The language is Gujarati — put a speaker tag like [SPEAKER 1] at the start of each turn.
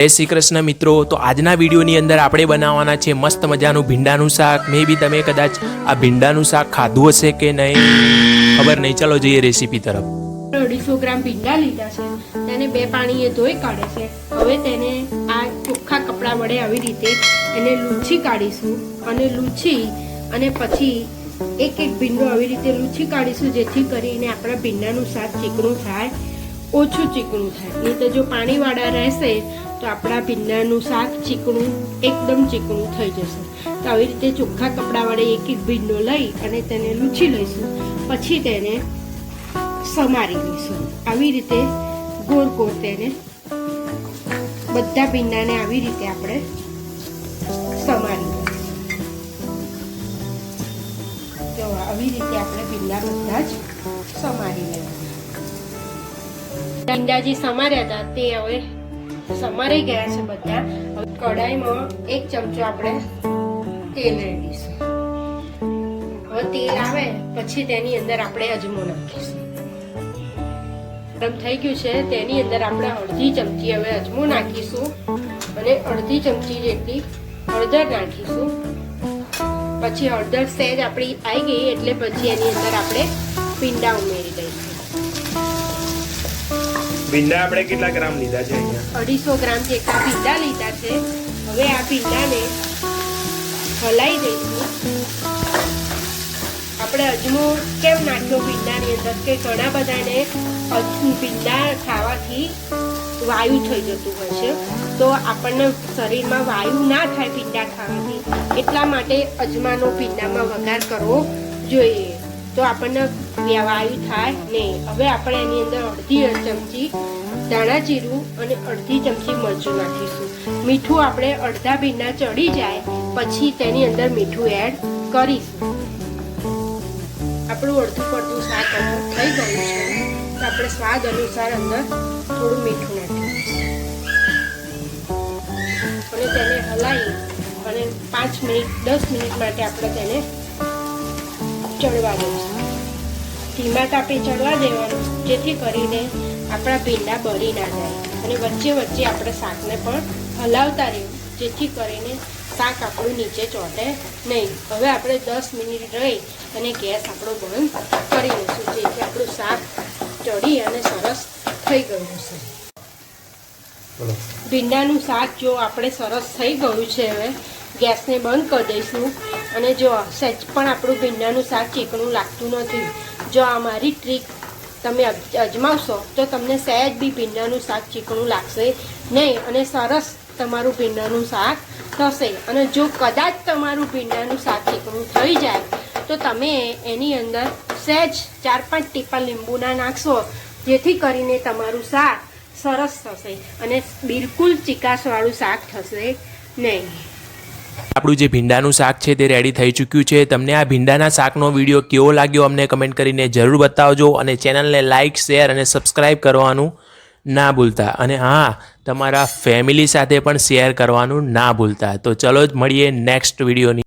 [SPEAKER 1] जय श्री कृष्ण मित्रों। तो आजना वीडियोनी अंदर आपणे बनाववाना छे मस्त मजानुं भींडानुं शाक। मे बी तमे कदाच आ भींडानुं शाक खाधुं हशे के नहीं, खबर नहीं। चलो जईए रेसिपी तरफ।
[SPEAKER 2] 250 ग्राम भींडा लीधा छे, तेने बे पाणीए धोई काढे छे। हवे तेने आ ચોખ્ખા કપડા વડે આવી રીતે એને લૂછી કાઢીશું અને લૂછી અને પછી એક એક ભીંડો આવી રીતે લૂછી કાઢીશું, જેથી કરીને આપણા ભીંડાનું શાક ચીકણું થાય, ઓછું ચીકણું થાય। નહીં તો જો પાણીવાળા રહેશે તો આપણા ભીંડાનું શાક ચીકણું એકદમ ચીકણું થઈ જશે। તો આવી રીતે ચોખ્ખા કપડા વડે એક એક ભીંડો લઈ અને તેને લૂછી લઈશું, પછી તેને સમારી લઈશું। આવી રીતે ગોળ ગોળ તેને બધા ભીંડાને આવી રીતે આપણે સમારી લઈશું। જો આવી રીતે આપણે ભીંડા બધા જ સમારી લેવાના। ભીંડા જે સમાર્યા હતા તે હવે સમારી ગયા છે બધા। હવે કઢાઈમાં 1 ચમચો આપણે તેલ રેડીશું। હવે તેલ આવે પછી તેની અંદર આપણે અજમો નાખીશું। ગરમ થઈ ગયું છે, તેની અંદર આપણે અડધી ચમચી હવે અજમો નાખીશું અને અડધી ચમચી જેટલી હળદર નાખીશું। પછી હળદર સહેજ આપણી આવી ગઈ એટલે પછી એની અંદર આપણે ભીંડા ઉમેરી દઈશું।
[SPEAKER 1] ભીંડા આપણે કેટલા ગ્રામ લીધા છે? અહીંયા
[SPEAKER 2] 250 ગ્રામ જેટલા ભીંડા લીધા છે। હવે આ ભીંડાને હલાઈ દઈશું। આપણે અજમો કેમ નાખ્યો ભીંડાની અંદર કે ઘણા બધાને ભીંડા ખાવાથી વાયુ થઈ જતું હોય છે, તો આપણને શરીરમાં વાયુ ના થાય ભીંડા ખાવાથી, એટલા માટે અજમાનો ભીંડામાં વઘાર કરવો જોઈએ, તો આપણને વાયુ થાય નહીં। હવે આપણે એની અંદર અડધી ચમચી ધાણા જીરું અને અડધી ચમચી મરચું નાખીશું। મીઠું આપણે અડધા ભીંડા ચડી જાય પછી તેની અંદર મીઠું એડ કરીશું। આપણું અડધું પડતું શાક થઈ ગયું છે, તો આપણે સ્વાદ અનુસાર અંદર થોડું મીઠું નાખીશું અને તેને હલાવી અને 5 મિનિટ 10 મિનિટ માટે આપણે તેને ચડવા દઈશું। ધીમા તાપે ચડવા દેવાનું, જેથી કરીને આપણા ભીંડા બળી ના જાય અને વચ્ચે વચ્ચે આપણે શાકને પણ હલાવતા રહેવું, જેથી કરીને શાક આપણું નીચે ચોંટે નહીં। હવે આપણે 10 મિનિટ રહી અને ગેસ આપણો બંધ કરી લઈશું, જેથી આપણું શાક ચડી અને સરસ થઈ ગયું છે। ભીંડાનું શાક જો આપણે સરસ થઈ ગયું છે, હવે ગેસને બંધ કરી દઈશું અને જો સહેજ પણ આપણું ભીંડાનું શાક ચીકણું લાગતું નથી। જો આ મારી ટ્રીક તમે અજમાવશો તો તમને સહેજ બી ભીંડાનું શાક ચીકણું લાગશે નહીં અને સરસ તમારું ભીંડાનું શાક થશે। અને જો કદાચ તમારું ભીંડાનું શાક ચીકણું થઈ જાય તો તમે એની અંદર સહેજ 4-5 ટીપા લીંબુના નાખશો, જેથી કરીને તમારું શાક સરસ થશે અને બિલકુલ ચીકાશવાળું શાક થશે નહીં।
[SPEAKER 1] આપણું જે ભીંડાનું શાક છે તે રેડી થઈ ચૂક્યું છે। તમને આ ભીંડાના શાકનો વિડીયો કેવો લાગ્યો અમને કમેન્ટ કરીને જરૂર બતાવજો અને ચેનલને લાઇક, શેર અને સબસ્ક્રાઈબ કરવાનું ના ભૂલતા અને હા, તમારા ફેમિલી સાથે પણ શેર કરવાનું ના ભૂલતા। તો ચલો જ મળીએ નેક્સ્ટ વિડીયોની